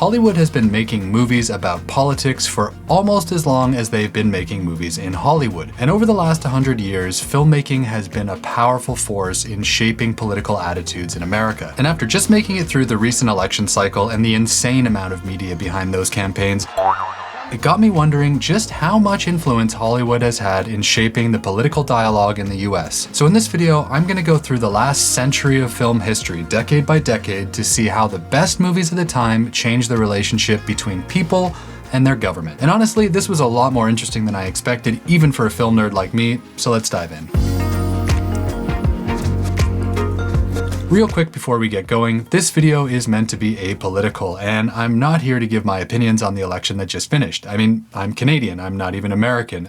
Hollywood has been making movies about politics for almost as long as they've been making movies in Hollywood. And over the last 100 years, filmmaking has been a powerful force in shaping political attitudes in America. And after just making it through the recent election cycle and the insane amount of media behind those campaigns, it got me wondering just how much influence Hollywood has had in shaping the political dialogue in the US. So in this video, I'm gonna go through the last century of film history, decade by decade, to see how the best movies of the time changed the relationship between people and their government. And honestly, this was a lot more interesting than I expected, even for a film nerd like me, so let's dive in. Real quick before we get going, this video is meant to be apolitical, and I'm not here to give my opinions on the election that just finished. I mean, I'm Canadian, I'm not even American.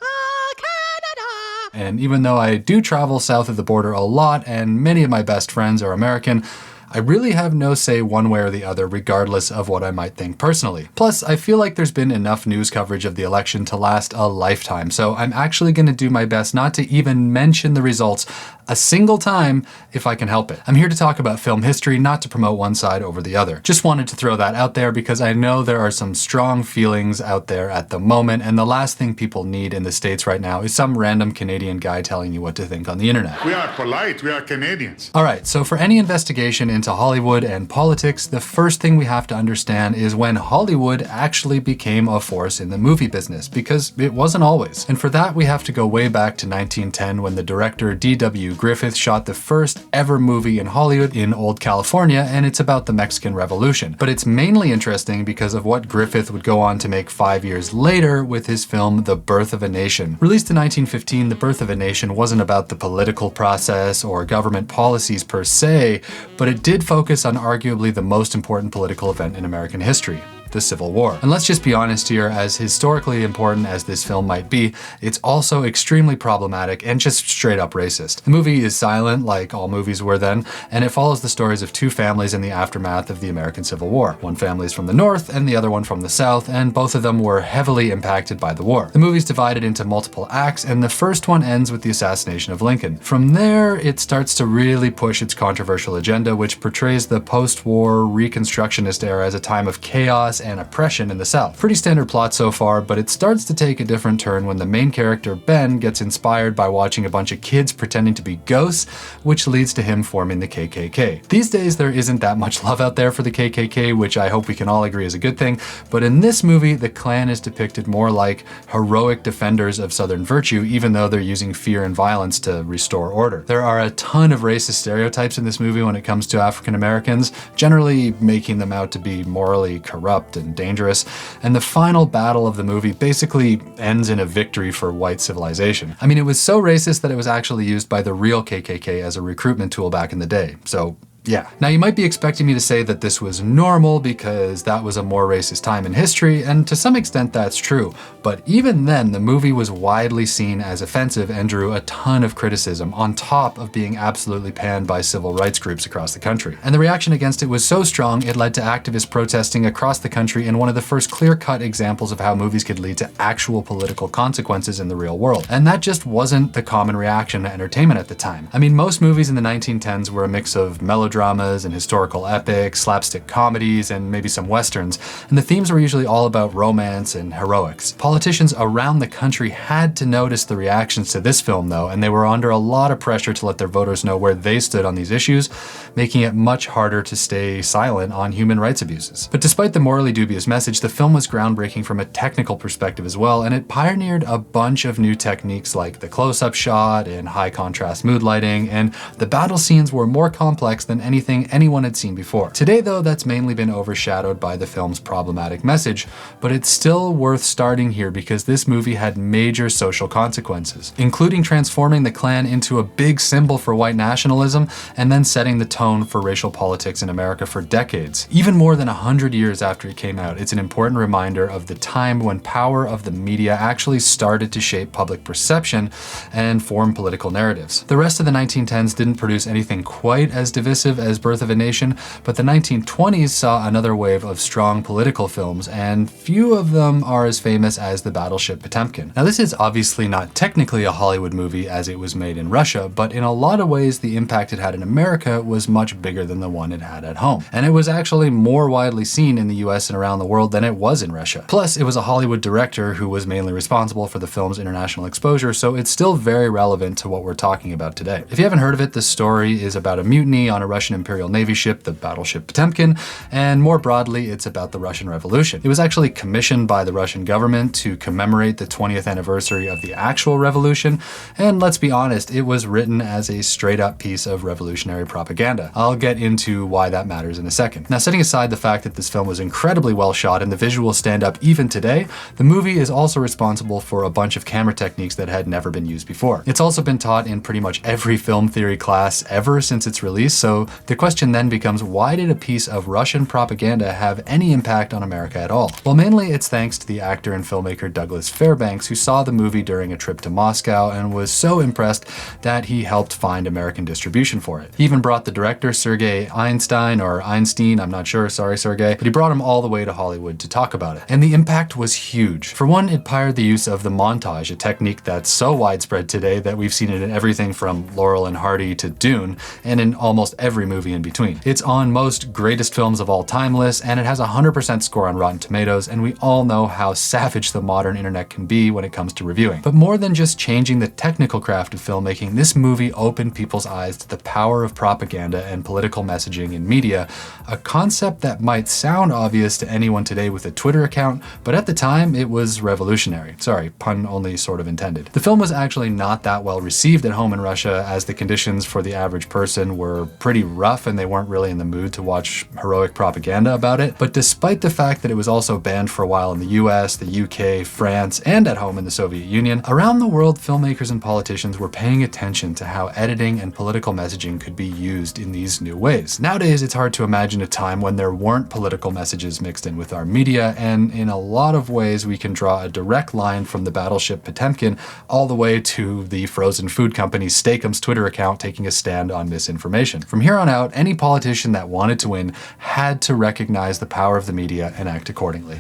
And even though I do travel south of the border a lot, and many of my best friends are American, I really have no say one way or the other, regardless of what I might think personally. Plus, I feel like there's been enough news coverage of the election to last a lifetime, so I'm actually gonna do my best not to even mention the results a single time if I can help it. I'm here to talk about film history, not to promote one side over the other. Just wanted to throw that out there because I know there are some strong feelings out there at the moment, and the last thing people need in the States right now is some random Canadian guy telling you what to think on the internet. We are polite, we are Canadians. Alright, so for any investigation into Hollywood and politics, the first thing we have to understand is when Hollywood actually became a force in the movie business, because it wasn't always. And for that, we have to go way back to 1910 when the director D.W. Griffith shot the first ever movie in Hollywood in Old California, and it's about the Mexican Revolution. But it's mainly interesting because of what Griffith would go on to make 5 years later with his film The Birth of a Nation. Released in 1915, The Birth of a Nation wasn't about the political process or government policies per se, but it did focus on arguably the most important political event in American history: the Civil War. And let's just be honest here, as historically important as this film might be, it's also extremely problematic and just straight up racist. The movie is silent, like all movies were then, and it follows the stories of two families in the aftermath of the American Civil War. One family is from the North and the other one from the South, and both of them were heavily impacted by the war. The movie's divided into multiple acts, and the first one ends with the assassination of Lincoln. From there, it starts to really push its controversial agenda, which portrays the post-war Reconstructionist era as a time of chaos and oppression in the South. Pretty standard plot so far, but it starts to take a different turn when the main character, Ben, gets inspired by watching a bunch of kids pretending to be ghosts, which leads to him forming the KKK. These days, there isn't that much love out there for the KKK, which I hope we can all agree is a good thing, but in this movie, the Klan is depicted more like heroic defenders of Southern virtue, even though they're using fear and violence to restore order. There are a ton of racist stereotypes in this movie when it comes to African Americans, generally making them out to be morally corrupt and dangerous, and the final battle of the movie basically ends in a victory for white civilization. I mean, it was so racist that it was actually used by the real KKK as a recruitment tool back in the day, so yeah. Now you might be expecting me to say that this was normal because that was a more racist time in history, and to some extent that's true, but even then the movie was widely seen as offensive and drew a ton of criticism on top of being absolutely panned by civil rights groups across the country. And the reaction against it was so strong it led to activists protesting across the country in one of the first clear-cut examples of how movies could lead to actual political consequences in the real world. And that just wasn't the common reaction to entertainment at the time. I mean, most movies in the 1910s were a mix of melodramas and historical epics, slapstick comedies, and maybe some westerns, and the themes were usually all about romance and heroics. Politicians around the country had to notice the reactions to this film though, and they were under a lot of pressure to let their voters know where they stood on these issues, making it much harder to stay silent on human rights abuses. But despite the morally dubious message, the film was groundbreaking from a technical perspective as well, and it pioneered a bunch of new techniques like the close-up shot and high contrast mood lighting, and the battle scenes were more complex than anything anyone had seen before. Today though, that's mainly been overshadowed by the film's problematic message, but it's still worth starting here because this movie had major social consequences, including transforming the Klan into a big symbol for white nationalism and then setting the tone for racial politics in America for decades. Even more than 100 years after it came out, it's an important reminder of the time when power of the media actually started to shape public perception and form political narratives. The rest of the 1910s didn't produce anything quite as divisive, divisive as Birth of a Nation, but the 1920s saw another wave of strong political films, and few of them are as famous as the battleship Potemkin. Now, this is obviously not technically a Hollywood movie as it was made in Russia, but in a lot of ways the impact it had in America was much bigger than the one it had at home. And it was actually more widely seen in the US and around the world than it was in Russia. Plus, it was a Hollywood director who was mainly responsible for the film's international exposure, so it's still very relevant to what we're talking about today. If you haven't heard of it, the story is about a mutiny on a Russian Imperial Navy ship, the battleship Potemkin, and more broadly, it's about the Russian Revolution. It was actually commissioned by the Russian government to commemorate the 20th anniversary of the actual revolution, and let's be honest, it was written as a straight-up piece of revolutionary propaganda. I'll get into why that matters in a second. Now, setting aside the fact that this film was incredibly well shot and the visuals stand up even today, the movie is also responsible for a bunch of camera techniques that had never been used before. It's also been taught in pretty much every film theory class ever since its release, so the question then becomes, why did a piece of Russian propaganda have any impact on America at all? Well, mainly it's thanks to the actor and filmmaker Douglas Fairbanks, who saw the movie during a trip to Moscow and was so impressed that he helped find American distribution for it. He even brought the director Sergei Einstein, I'm not sure, sorry Sergei, but he brought him all the way to Hollywood to talk about it. And the impact was huge. For one, it pioneered the use of the montage, a technique that's so widespread today that we've seen it in everything from Laurel and Hardy to Dune, and in almost every movie in between. It's on most greatest films of all time lists, and it has a 100% score on Rotten Tomatoes, and we all know how savage the modern internet can be when it comes to reviewing. But more than just changing the technical craft of filmmaking, this movie opened people's eyes to the power of propaganda and political messaging in media, a concept that might sound obvious to anyone today with a Twitter account, but at the time it was revolutionary. Sorry, pun only sort of intended. The film was actually not that well received at home in Russia, as the conditions for the average person were pretty rough and they weren't really in the mood to watch heroic propaganda about it. But despite the fact that it was also banned for a while in the US, the UK, France, and at home in the Soviet Union, around the world filmmakers and politicians were paying attention to how editing and political messaging could be used in these new ways. Nowadays, it's hard to imagine a time when there weren't political messages mixed in with our media, and in a lot of ways we can draw a direct line from the battleship Potemkin all the way to the frozen food company Steakums Twitter account taking a stand on misinformation. From here on out, any politician that wanted to win had to recognize the power of the media and act accordingly.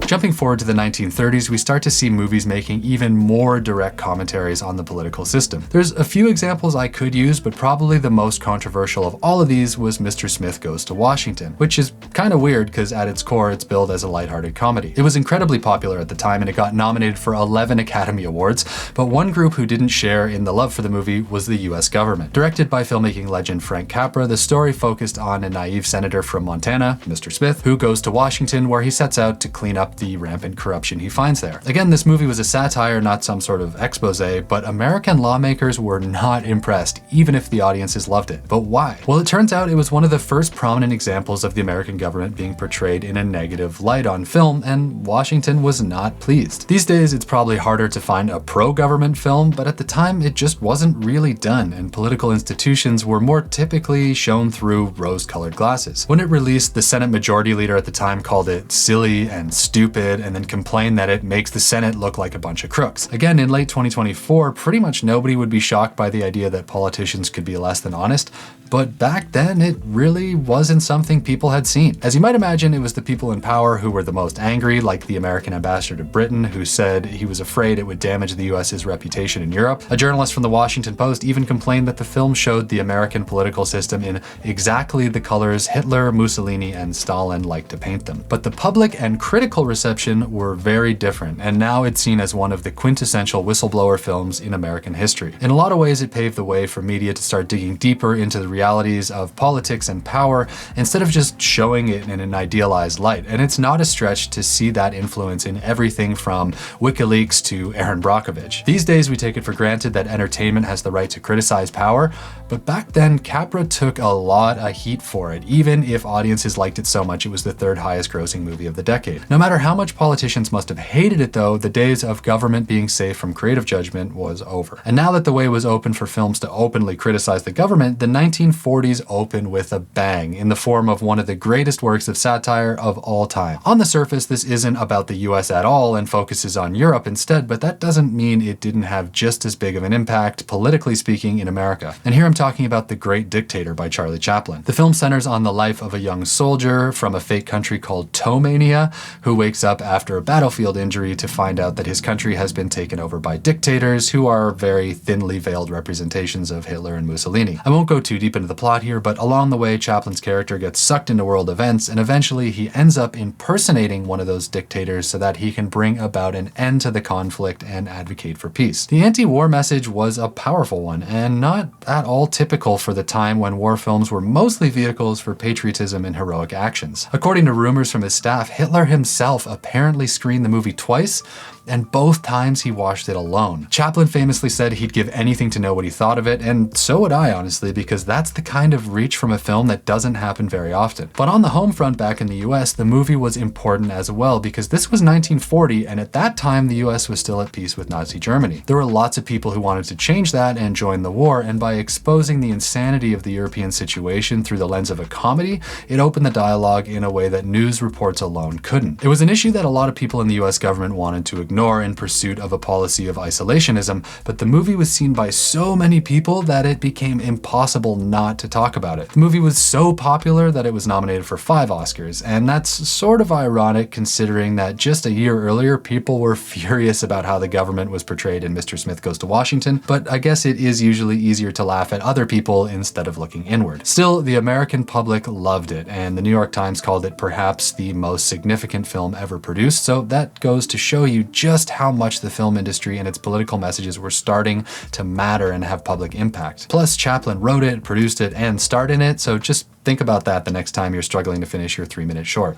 Jumping forward to the 1930s, we start to see movies making even more direct commentaries on the political system. There's a few examples I could use, but probably the most controversial of all of these was Mr. Smith Goes to Washington, which is kind of weird because at its core it's billed as a lighthearted comedy. It was incredibly popular at the time and it got nominated for 11 Academy Awards, but one group who didn't share in the love for the movie was the US government. Directed by filmmaking legend Frank Capra, the story focused on a naive senator from Montana, Mr. Smith, who goes to Washington where he sets out to clean up the rampant corruption he finds there. Again, this movie was a satire, not some sort of expose, but American lawmakers were not impressed, even if the audiences loved it. But why? Well, it turns out it was one of the first prominent examples of the American government being portrayed in a negative light on film, and Washington was not pleased. These days, it's probably harder to find a pro-government film, but at the time, it just wasn't really done, and political institutions were more typically shown through rose-colored glasses. When it released, the Senate Majority Leader at the time called it silly and stupid, and then complained that it makes the Senate look like a bunch of crooks. Again, in late 2024, pretty much nobody would be shocked by the idea that politicians could be less than honest, but back then it really wasn't something people had seen. As you might imagine, it was the people in power who were the most angry, like the American ambassador to Britain, who said he was afraid it would damage the US's reputation in Europe. A journalist from the Washington Post even complained that the film showed the American political system in exactly the colors Hitler, Mussolini, and Stalin liked to paint them. But the public and critical reception were very different, and now it's seen as one of the quintessential whistleblower films in American history. In a lot of ways, it paved the way for media to start digging deeper into the realities of politics and power instead of just showing it in an idealized light. And it's not a stretch to see that influence in everything from WikiLeaks to Aaron Brockovich. These days, we take it for granted that entertainment has the right to criticize power, but back then, Capra took a lot of heat for it, even if audiences liked it so much it was the third highest grossing movie of the decade. No matter how much politicians must have hated it though, the days of government being safe from creative judgment was over. And now that the way was open for films to openly criticize the government, the 1940s opened with a bang in the form of one of the greatest works of satire of all time. On the surface, this isn't about the US at all and focuses on Europe instead, but that doesn't mean it didn't have just as big of an impact, politically speaking, in America. And here I'm talking about The Great Dictator by Charlie Chaplin. The film centers on the life of a young soldier from a fake country called Tomania, who wakes up after a battlefield injury to find out that his country has been taken over by dictators who are very thinly veiled representations of Hitler and Mussolini. I won't go too deep into the plot here, but along the way, Chaplin's character gets sucked into world events, and eventually he ends up impersonating one of those dictators so that he can bring about an end to the conflict and advocate for peace. The anti-war message was a powerful one, and not at all typical for the time when war films were mostly vehicles for patriotism and heroic actions. According to rumors from his staff, Hitler himself apparently screened the movie twice, and both times he watched it alone. Chaplin famously said he'd give anything to know what he thought of it, and so would I, honestly, because that's the kind of reach from a film that doesn't happen very often. But on the home front back in the US, the movie was important as well, because this was 1940, and at that time the US was still at peace with Nazi Germany. There were lots of people who wanted to change that and join the war, and by exposing the insanity of the European situation through the lens of a comedy, it opened the dialogue in a way that news reports alone couldn't. It was an issue that a lot of people in the US government wanted to ignore in pursuit of a policy of isolationism, but the movie was seen by so many people that it became impossible not to talk about it. The movie was so popular that it was nominated for 5 Oscars, and that's sort of ironic considering that just a year earlier people were furious about how the government was portrayed in Mr. Smith Goes to Washington, but I guess it is usually easier to laugh at other people instead of looking inward. Still, the American public loved it, and the New York Times called it perhaps the most significant film ever produced, so that goes to show you just how much the film industry and its political messages were starting to matter and have public impact. Plus, Chaplin wrote it, produced it, and starred in it, so just think about that the next time you're struggling to finish your 3-minute short.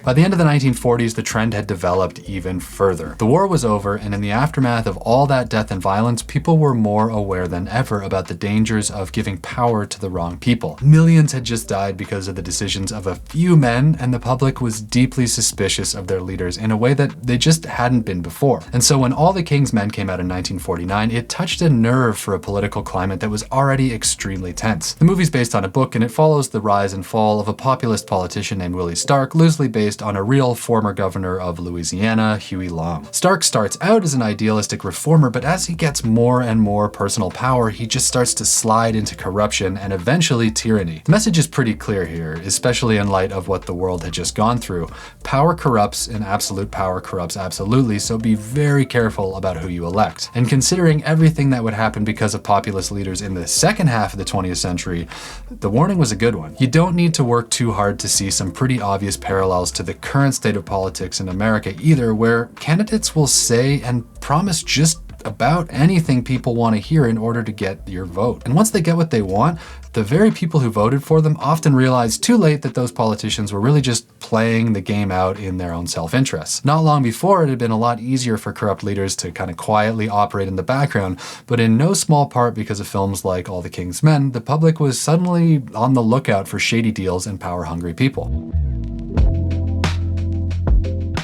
By the end of the 1940s, the trend had developed even further. The war was over, and in the aftermath of all that death and violence, people were more aware than ever about the dangers of giving power to the wrong people. Millions had just died because of the decisions of a few men, and the public was deeply suspicious of their leaders in a way that they just hadn't been before. And so when All the King's Men came out in 1949, it touched a nerve for a political climate that was already extremely tense. The movie's based on a book, and it follows the rise and fall of a populist politician named Willie Stark, loosely based on a real former governor of Louisiana, Huey Long. Stark starts out as an idealistic reformer, but as he gets more and more personal power, he just starts to slide into corruption and eventually tyranny. The message is pretty clear here, especially in light of what the world had just gone through. Power corrupts, and absolute power corrupts absolutely, so be very careful about who you elect. And considering everything that would happen because of populist leaders in the second half of the 20th century, the warning was a good one. You don't need to work too hard to see some pretty obvious parallels to the current state of politics in America either, where candidates will say and promise just about anything people want to hear in order to get your vote. And once they get what they want, the very people who voted for them often realize too late that those politicians were really just playing the game out in their own self-interest. Not long before, it had been a lot easier for corrupt leaders to kind of quietly operate in the background, but in no small part because of films like All the King's Men, the public was suddenly on the lookout for shady deals and power-hungry people.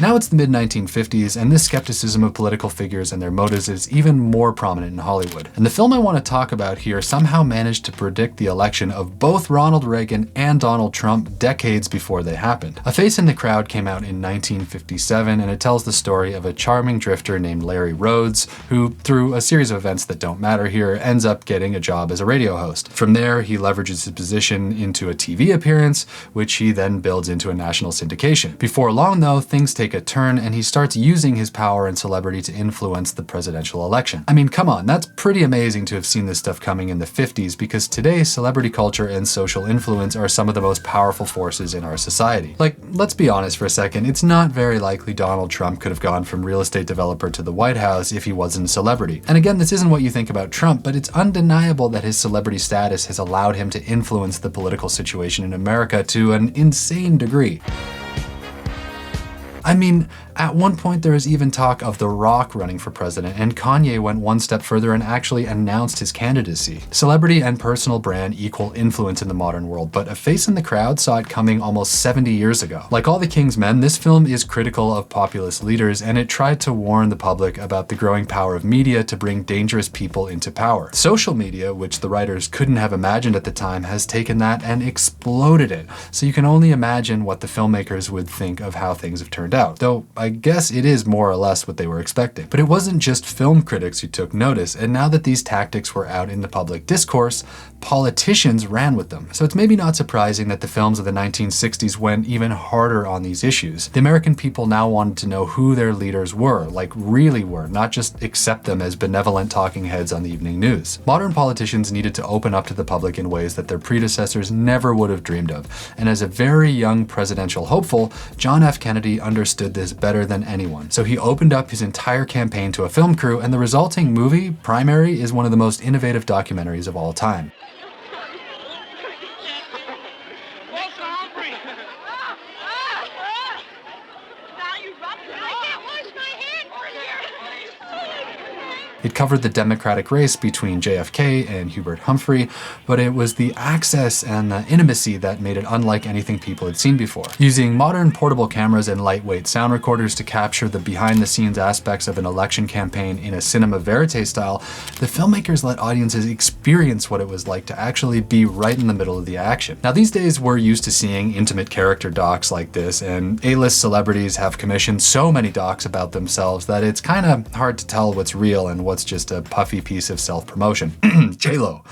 Now it's the mid-1950s, and this skepticism of political figures and their motives is even more prominent in Hollywood. And the film I want to talk about here somehow managed to predict the election of both Ronald Reagan and Donald Trump decades before they happened. A Face in the Crowd came out in 1957, and it tells the story of a charming drifter named Larry Rhodes, who, through a series of events that don't matter here, ends up getting a job as a radio host. From there, he leverages his position into a TV appearance, which he then builds into a national syndication. Before long, though, things take a turn, and he starts using his power and celebrity to influence the presidential election. I mean, come on, that's pretty amazing to have seen this stuff coming in the 50s, because today celebrity culture and social influence are some of the most powerful forces in our society. Like, let's be honest for a second, it's not very likely Donald Trump could have gone from real estate developer to the White House if he wasn't a celebrity. And again, this isn't what you think about Trump, but it's undeniable that his celebrity status has allowed him to influence the political situation in America to an insane degree. I mean, at one point there was even talk of The Rock running for president, and Kanye went one step further and actually announced his candidacy. Celebrity and personal brand equal influence in the modern world, but a face in the crowd saw it coming almost 70 years ago. Like all the King's Men, this film is critical of populist leaders, and it tried to warn the public about the growing power of media to bring dangerous people into power. Social media, which the writers couldn't have imagined at the time, has taken that and exploded it. So you can only imagine what the filmmakers would think of how things have turned out. Though I guess it is more or less what they were expecting. But it wasn't just film critics who took notice, and now that these tactics were out in the public discourse, politicians ran with them. So it's maybe not surprising that the films of the 1960s went even harder on these issues. The American people now wanted to know who their leaders were, like really were, not just accept them as benevolent talking heads on the evening news. Modern politicians needed to open up to the public in ways that their predecessors never would have dreamed of. And as a very young presidential hopeful, John F. Kennedy understood this better than anyone. So he opened up his entire campaign to a film crew, and the resulting movie, Primary, is one of the most innovative documentaries of all time. It covered the Democratic race between JFK and Hubert Humphrey, but it was the access and the intimacy that made it unlike anything people had seen before. Using modern portable cameras and lightweight sound recorders to capture the behind-the-scenes aspects of an election campaign in a cinema verite style, the filmmakers let audiences experience what it was like to actually be right in the middle of the action. Now, these days we're used to seeing intimate character docs like this, and A-list celebrities have commissioned so many docs about themselves that it's kind of hard to tell what's real and what's just a puffy piece of self-promotion. J-Lo.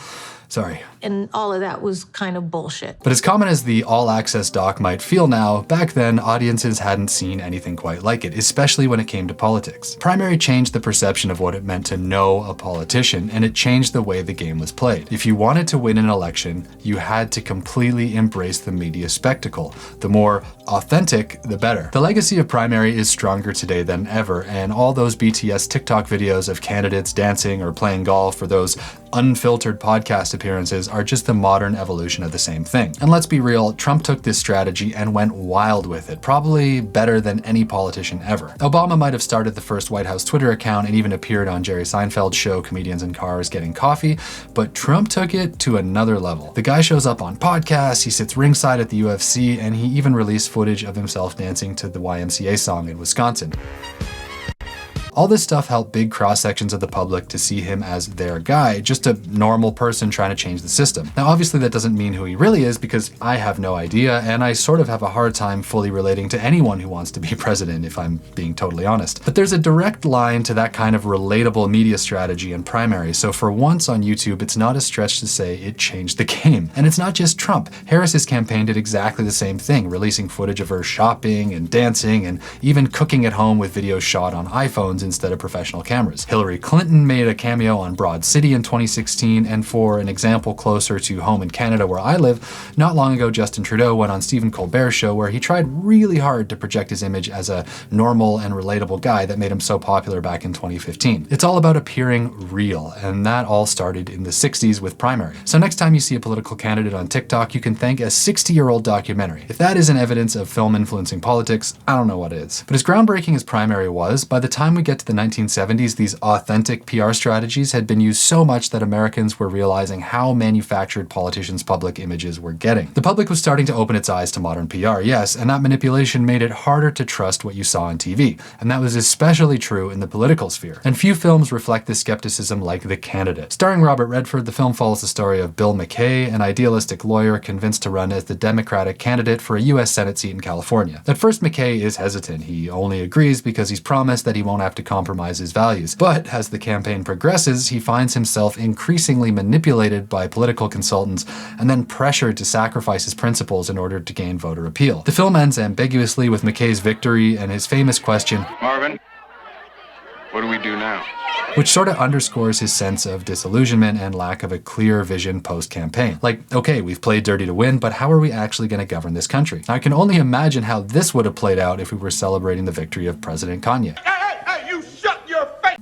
Sorry. And all of that was kind of bullshit. But as common as the all-access doc might feel now, back then audiences hadn't seen anything quite like it, especially when it came to politics. Primary changed the perception of what it meant to know a politician, and it changed the way the game was played. If you wanted to win an election, you had to completely embrace the media spectacle. The more authentic, the better. The legacy of Primary is stronger today than ever, and all those BTS TikTok videos of candidates dancing or playing golf, or those unfiltered podcast appearances, are just the modern evolution of the same thing. And let's be real, Trump took this strategy and went wild with it, probably better than any politician ever. Obama might have started the first White House Twitter account and even appeared on Jerry Seinfeld's show Comedians in Cars Getting Coffee, but Trump took it to another level. The guy shows up on podcasts, he sits ringside at the UFC, and he even released footage of himself dancing to the YMCA song in Wisconsin. All this stuff helped big cross-sections of the public to see him as their guy, just a normal person trying to change the system. Now, obviously that doesn't mean who he really is, because I have no idea, and I sort of have a hard time fully relating to anyone who wants to be president, if I'm being totally honest. But there's a direct line to that kind of relatable media strategy in Primary, so for once on YouTube, it's not a stretch to say it changed the game. And it's not just Trump. Harris's campaign did exactly the same thing, releasing footage of her shopping and dancing, and even cooking at home with videos shot on iPhones instead of professional cameras. Hillary Clinton made a cameo on Broad City in 2016, and for an example closer to home in Canada where I live, not long ago Justin Trudeau went on Stephen Colbert's show where he tried really hard to project his image as a normal and relatable guy that made him so popular back in 2015. It's all about appearing real, and that all started in the 60s with Primary. So next time you see a political candidate on TikTok, you can thank a 60-year-old documentary. If that isn't evidence of film influencing politics, I don't know what is. But as groundbreaking as Primary was, by the time we get to the 1970s, these authentic PR strategies had been used so much that Americans were realizing how manufactured politicians' public images were getting. The public was starting to open its eyes to modern PR, yes, and that manipulation made it harder to trust what you saw on TV. And that was especially true in the political sphere. And few films reflect this skepticism like The Candidate. Starring Robert Redford, the film follows the story of Bill McKay, an idealistic lawyer convinced to run as the Democratic candidate for a US Senate seat in California. At first, McKay is hesitant. He only agrees because he's promised that he won't have to compromise his values. But as the campaign progresses, he finds himself increasingly manipulated by political consultants and then pressured to sacrifice his principles in order to gain voter appeal. The film ends ambiguously with McKay's victory and his famous question, "Marvin, what do we do now?" which sort of underscores his sense of disillusionment and lack of a clear vision post-campaign. Like, okay, we've played dirty to win, but how are we actually going to govern this country? I can only imagine how this would have played out if we were celebrating the victory of President Kanye.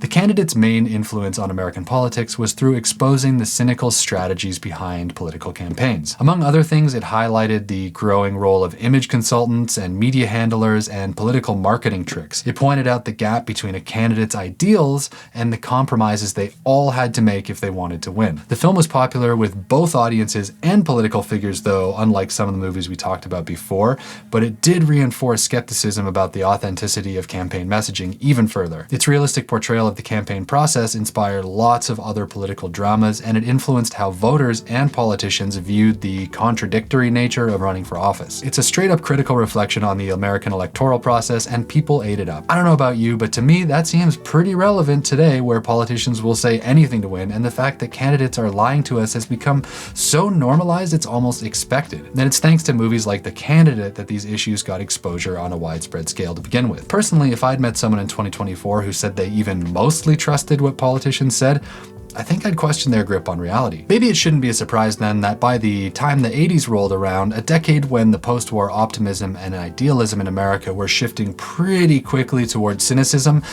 The candidate's main influence on American politics was through exposing the cynical strategies behind political campaigns. Among other things, it highlighted the growing role of image consultants and media handlers and political marketing tricks. It pointed out the gap between a candidate's ideals and the compromises they all had to make if they wanted to win. The film was popular with both audiences and political figures, though, unlike some of the movies we talked about before, but it did reinforce skepticism about the authenticity of campaign messaging even further. Its realistic portrayal of the campaign process inspired lots of other political dramas, and it influenced how voters and politicians viewed the contradictory nature of running for office. It's a straight-up critical reflection on the American electoral process, and people ate it up. I don't know about you, but to me, that seems pretty relevant today, where politicians will say anything to win, and the fact that candidates are lying to us has become so normalized it's almost expected. And it's thanks to movies like The Candidate that these issues got exposure on a widespread scale to begin with. Personally, if I'd met someone in 2024 who said they even mostly trusted what politicians said, I think I'd question their grip on reality. Maybe it shouldn't be a surprise then that by the time the 80s rolled around, a decade when the post-war optimism and idealism in America were shifting pretty quickly toward cynicism,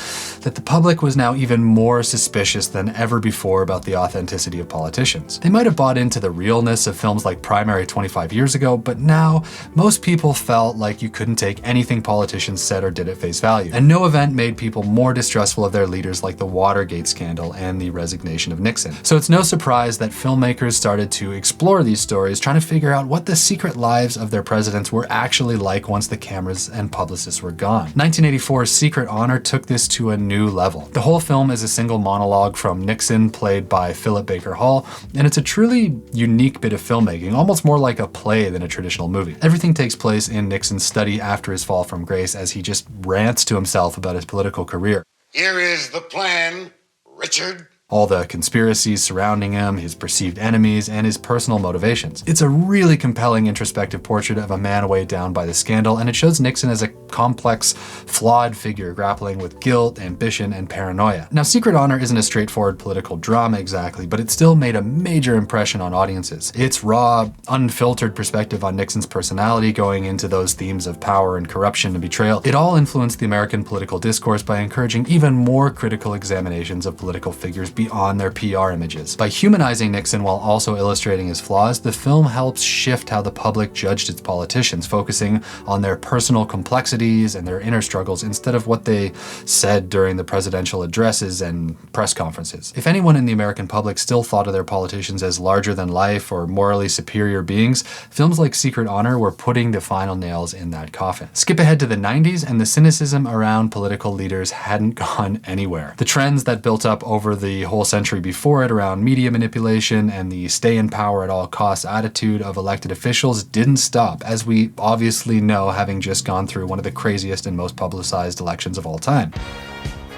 that the public was now even more suspicious than ever before about the authenticity of politicians. They might have bought into the realness of films like Primary 25 years ago, but now most people felt like you couldn't take anything politicians said or did at face value. And no event made people more distrustful of their leaders like the Watergate scandal and the resignation of Nixon. So it's no surprise that filmmakers started to explore these stories, trying to figure out what the secret lives of their presidents were actually like once the cameras and publicists were gone. 1984's Secret Honor took this to a new level. The whole film is a single monologue from Nixon, played by Philip Baker Hall, and it's a truly unique bit of filmmaking, almost more like a play than a traditional movie. Everything takes place in Nixon's study after his fall from grace, as he just rants to himself about his political career. Here is the plan, Richard. All the conspiracies surrounding him, his perceived enemies, and his personal motivations. It's a really compelling introspective portrait of a man weighed down by the scandal, and it shows Nixon as a complex, flawed figure grappling with guilt, ambition, and paranoia. Now, Secret Honor isn't a straightforward political drama exactly, but it still made a major impression on audiences. Its raw, unfiltered perspective on Nixon's personality, going into those themes of power and corruption and betrayal, it all influenced the American political discourse by encouraging even more critical examinations of political figures beyond their PR images. By humanizing Nixon while also illustrating his flaws, the film helps shift how the public judged its politicians, focusing on their personal complexities and their inner struggles instead of what they said during the presidential addresses and press conferences. If anyone in the American public still thought of their politicians as larger than life or morally superior beings, films like Secret Honor were putting the final nails in that coffin. Skip ahead to the 90s, and the cynicism around political leaders hadn't gone anywhere. The trends that built up over the whole century before it around media manipulation and the stay in power at all costs attitude of elected officials didn't stop, as we obviously know, having just gone through one of the craziest and most publicized elections of all time.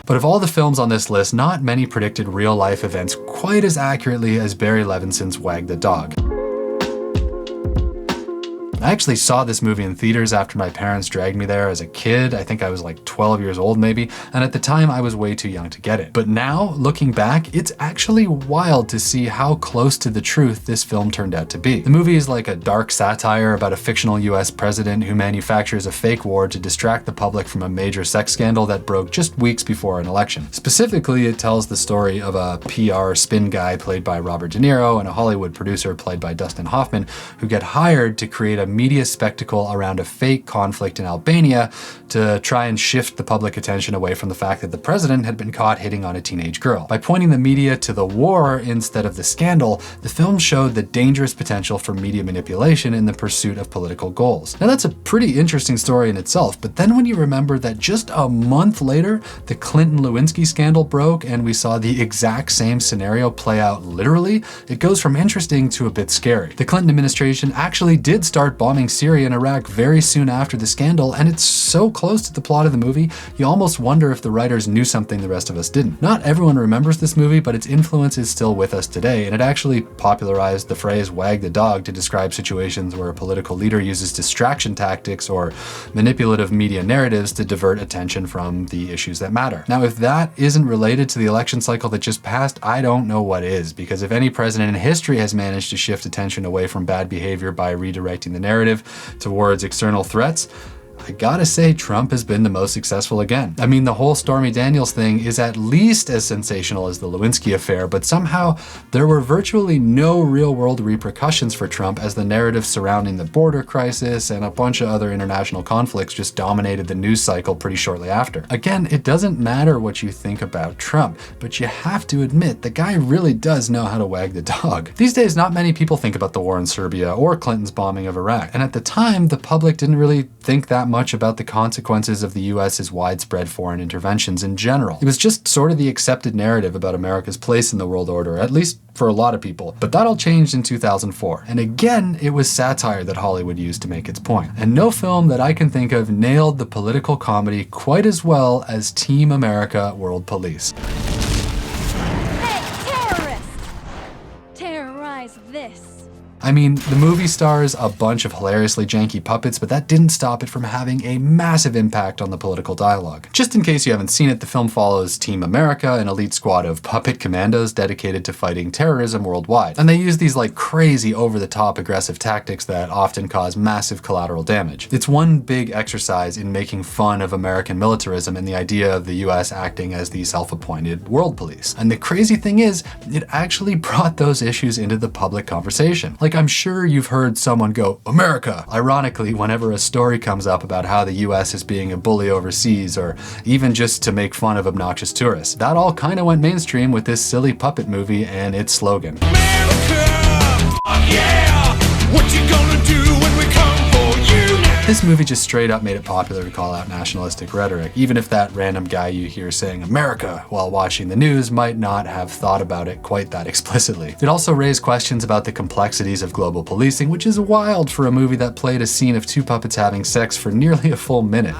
But of all the films on this list, not many predicted real-life events quite as accurately as Barry Levinson's Wag the Dog. I actually saw this movie in theaters after my parents dragged me there as a kid. I think I was like 12 years old maybe, and at the time I was way too young to get it. But now, looking back, it's actually wild to see how close to the truth this film turned out to be. The movie is like a dark satire about a fictional US president who manufactures a fake war to distract the public from a major sex scandal that broke just weeks before an election. Specifically, it tells the story of a PR spin guy played by Robert De Niro and a Hollywood producer played by Dustin Hoffman who get hired to create a media spectacle around a fake conflict in Albania to try and shift the public attention away from the fact that the president had been caught hitting on a teenage girl. By pointing the media to the war instead of the scandal, the film showed the dangerous potential for media manipulation in the pursuit of political goals. Now that's a pretty interesting story in itself, but then when you remember that just a month later, the Clinton-Lewinsky scandal broke and we saw the exact same scenario play out literally, it goes from interesting to a bit scary. The Clinton administration actually did start bombing Syria and Iraq very soon after the scandal, and it's so close to the plot of the movie, you almost wonder if the writers knew something the rest of us didn't. Not everyone remembers this movie, but its influence is still with us today, and it actually popularized the phrase wag the dog to describe situations where a political leader uses distraction tactics or manipulative media narratives to divert attention from the issues that matter. Now, if that isn't related to the election cycle that just passed, I don't know what is, because if any president in history has managed to shift attention away from bad behavior by redirecting the narrative towards external threats, I gotta say Trump has been the most successful again. I mean, the whole Stormy Daniels thing is at least as sensational as the Lewinsky affair, but somehow there were virtually no real-world repercussions for Trump as the narrative surrounding the border crisis and a bunch of other international conflicts just dominated the news cycle pretty shortly after. Again, it doesn't matter what you think about Trump, but you have to admit the guy really does know how to wag the dog. These days, not many people think about the war in Serbia or Clinton's bombing of Iraq, and at the time, the public didn't really think that much about the consequences of the US's widespread foreign interventions in general. It was just sort of the accepted narrative about America's place in the world order, at least for a lot of people. But that all changed in 2004. And again, it was satire that Hollywood used to make its point. And no film that I can think of nailed the political comedy quite as well as Team America World Police. Hey, terrorist! Terrorize this. I mean, the movie stars a bunch of hilariously janky puppets, but that didn't stop it from having a massive impact on the political dialogue. Just in case you haven't seen it, the film follows Team America, an elite squad of puppet commandos dedicated to fighting terrorism worldwide. And they use these like crazy over-the-top aggressive tactics that often cause massive collateral damage. It's one big exercise in making fun of American militarism and the idea of the US acting as the self-appointed world police. And the crazy thing is, it actually brought those issues into the public conversation. Like, I'm sure you've heard someone go, America, ironically, whenever a story comes up about how the US is being a bully overseas, or even just to make fun of obnoxious tourists. That all kind of went mainstream with this silly puppet movie and its slogan. America, yeah, what you gonna do when we come for you now? This movie just straight up made it popular to call out nationalistic rhetoric, even if that random guy you hear saying America while watching the news might not have thought about it quite that explicitly. It also raised questions about the complexities of global policing, which is wild for a movie that played a scene of two puppets having sex for nearly a full minute.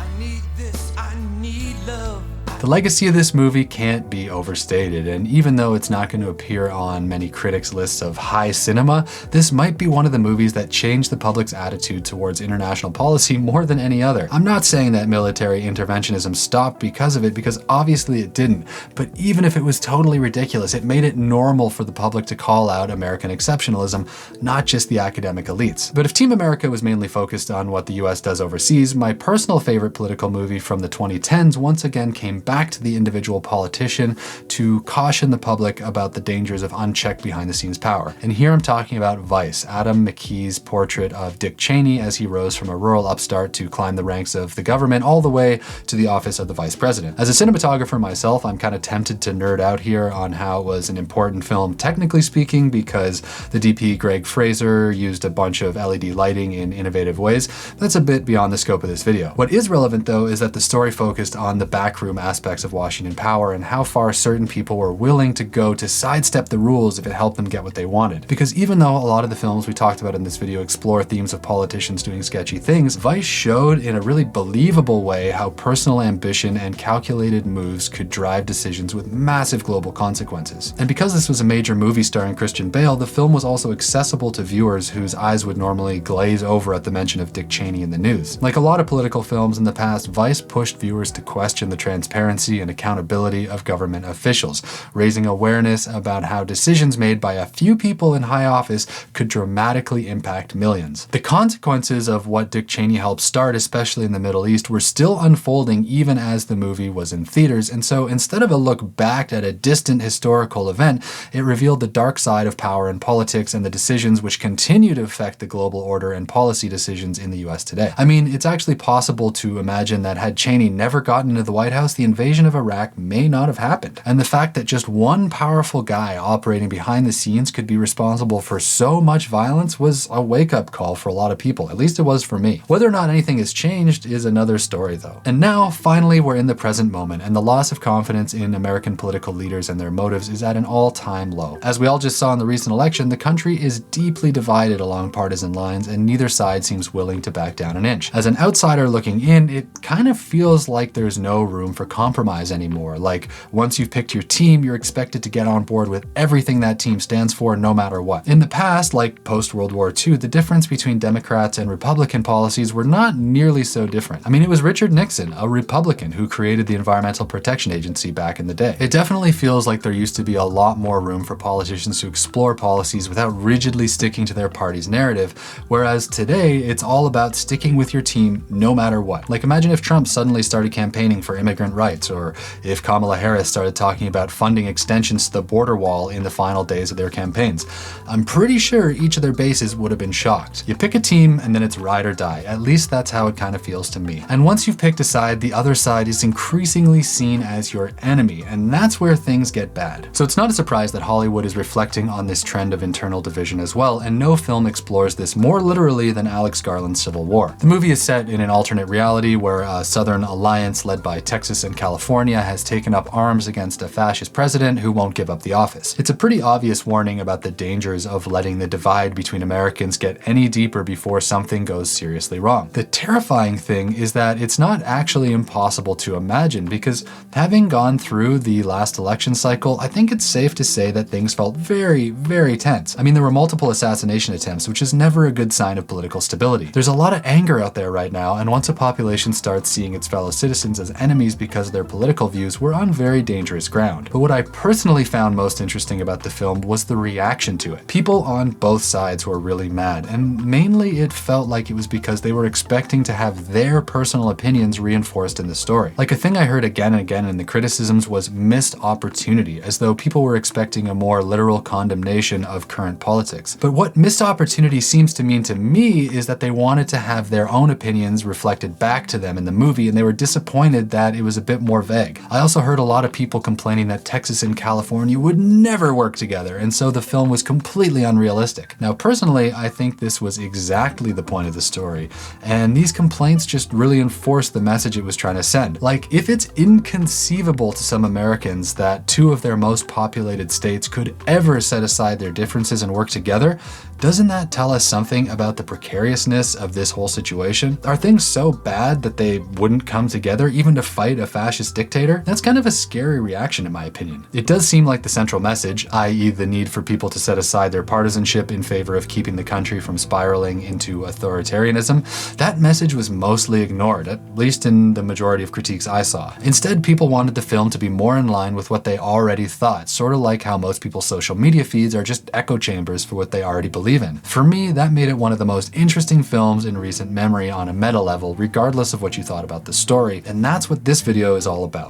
The legacy of this movie can't be overstated, and even though it's not going to appear on many critics' lists of high cinema, this might be one of the movies that changed the public's attitude towards international policy more than any other. I'm not saying that military interventionism stopped because of it, because obviously it didn't, but even if it was totally ridiculous, it made it normal for the public to call out American exceptionalism, not just the academic elites. But if Team America was mainly focused on what the US does overseas, my personal favorite political movie from the 2010s once again came back to the individual politician to caution the public about the dangers of unchecked behind-the-scenes power. And here I'm talking about Vice, Adam McKee's portrait of Dick Cheney as he rose from a rural upstart to climb the ranks of the government all the way to the office of the vice president. As a cinematographer myself, I'm kind of tempted to nerd out here on how it was an important film, technically speaking, because the DP Greg Fraser used a bunch of LED lighting in innovative ways. That's a bit beyond the scope of this video. What is relevant, though, is that the story focused on the backroom aspects of Washington power and how far certain people were willing to go to sidestep the rules if it helped them get what they wanted. Because even though a lot of the films we talked about in this video explore themes of politicians doing sketchy things, Vice showed in a really believable way how personal ambition and calculated moves could drive decisions with massive global consequences. And because this was a major movie starring Christian Bale, the film was also accessible to viewers whose eyes would normally glaze over at the mention of Dick Cheney in the news. Like a lot of political films in the past, Vice pushed viewers to question the transparency and accountability of government officials, raising awareness about how decisions made by a few people in high office could dramatically impact millions. The consequences of what Dick Cheney helped start, especially in the Middle East, were still unfolding even as the movie was in theaters, and so instead of a look back at a distant historical event, it revealed the dark side of power and politics and the decisions which continue to affect the global order and policy decisions in the US today. I mean, it's actually possible to imagine that had Cheney never gotten into the White House, the invasion of Iraq may not have happened. And the fact that just one powerful guy operating behind the scenes could be responsible for so much violence was a wake-up call for a lot of people. At least it was for me. Whether or not anything has changed is another story, though. And now, finally, we're in the present moment, and the loss of confidence in American political leaders and their motives is at an all-time low. As we all just saw in the recent election, the country is deeply divided along partisan lines, and neither side seems willing to back down an inch. As an outsider looking in, it kind of feels like there's no room for compromise compromise anymore. Like, once you've picked your team, you're expected to get on board with everything that team stands for, no matter what. In the past, like post-World War II, the difference between Democrats and Republican policies were not nearly so different. I mean, it was Richard Nixon, a Republican, who created the Environmental Protection Agency back in the day. It definitely feels like there used to be a lot more room for politicians to explore policies without rigidly sticking to their party's narrative, whereas today, it's all about sticking with your team no matter what. Like, imagine if Trump suddenly started campaigning for immigrant rights, or if Kamala Harris started talking about funding extensions to the border wall in the final days of their campaigns. I'm pretty sure each of their bases would have been shocked. You pick a team and then it's ride or die. At least that's how it kind of feels to me. And once you've picked a side, the other side is increasingly seen as your enemy, and that's where things get bad. So it's not a surprise that Hollywood is reflecting on this trend of internal division as well, and no film explores this more literally than Alex Garland's Civil War. The movie is set in an alternate reality where a Southern alliance led by Texas and California has taken up arms against a fascist president who won't give up the office. It's a pretty obvious warning about the dangers of letting the divide between Americans get any deeper before something goes seriously wrong. The terrifying thing is that it's not actually impossible to imagine, because having gone through the last election cycle, I think it's safe to say that things felt very, very tense. I mean, there were multiple assassination attempts, which is never a good sign of political stability. There's a lot of anger out there right now, and once a population starts seeing its fellow citizens as enemies because of their political views, we're on very dangerous ground. But what I personally found most interesting about the film was the reaction to it. People on both sides were really mad, and mainly it felt like it was because they were expecting to have their personal opinions reinforced in the story. Like, a thing I heard again and again in the criticisms was missed opportunity, as though people were expecting a more literal condemnation of current politics. But what missed opportunity seems to mean to me is that they wanted to have their own opinions reflected back to them in the movie, and they were disappointed that it was a bit more vague. I also heard a lot of people complaining that Texas and California would never work together, and so the film was completely unrealistic. Now, personally, I think this was exactly the point of the story, and these complaints just really enforced the message it was trying to send. Like, if it's inconceivable to some Americans that two of their most populated states could ever set aside their differences and work together, doesn't that tell us something about the precariousness of this whole situation? Are things so bad that they wouldn't come together even to fight a fascist dictator? That's kind of a scary reaction, in my opinion. It does seem like the central message, i.e. the need for people to set aside their partisanship in favor of keeping the country from spiraling into authoritarianism, that message was mostly ignored, at least in the majority of critiques I saw. Instead, people wanted the film to be more in line with what they already thought, sort of like how most people's social media feeds are just echo chambers for what they already believe in. For me, that made it one of the most interesting films in recent memory on a meta level, regardless of what you thought about the story, and that's what this video is all about.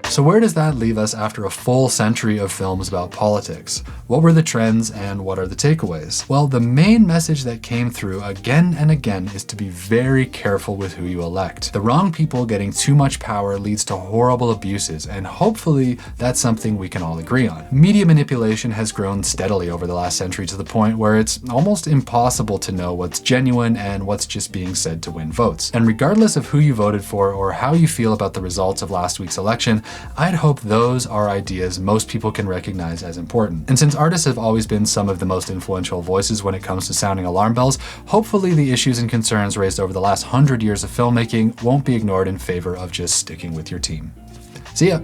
So where does that leave us after a full century of films about politics? What were the trends and what are the takeaways? Well, the main message that came through again and again is to be very careful with who you elect. The wrong people getting too much power leads to horrible abuses, and hopefully that's something we can all agree on. Media manipulation has grown steadily over the last century to the point where it's almost impossible to know what's genuine and what's just being said to win votes. And regardless of who you voted for or how you feel about the results of last week's election, I'd hope those are ideas most people can recognize as important. And since artists have always been some of the most influential voices when it comes to sounding alarm bells, hopefully the issues and concerns raised over the last 100 years of filmmaking won't be ignored in favor of just sticking with your team. See ya!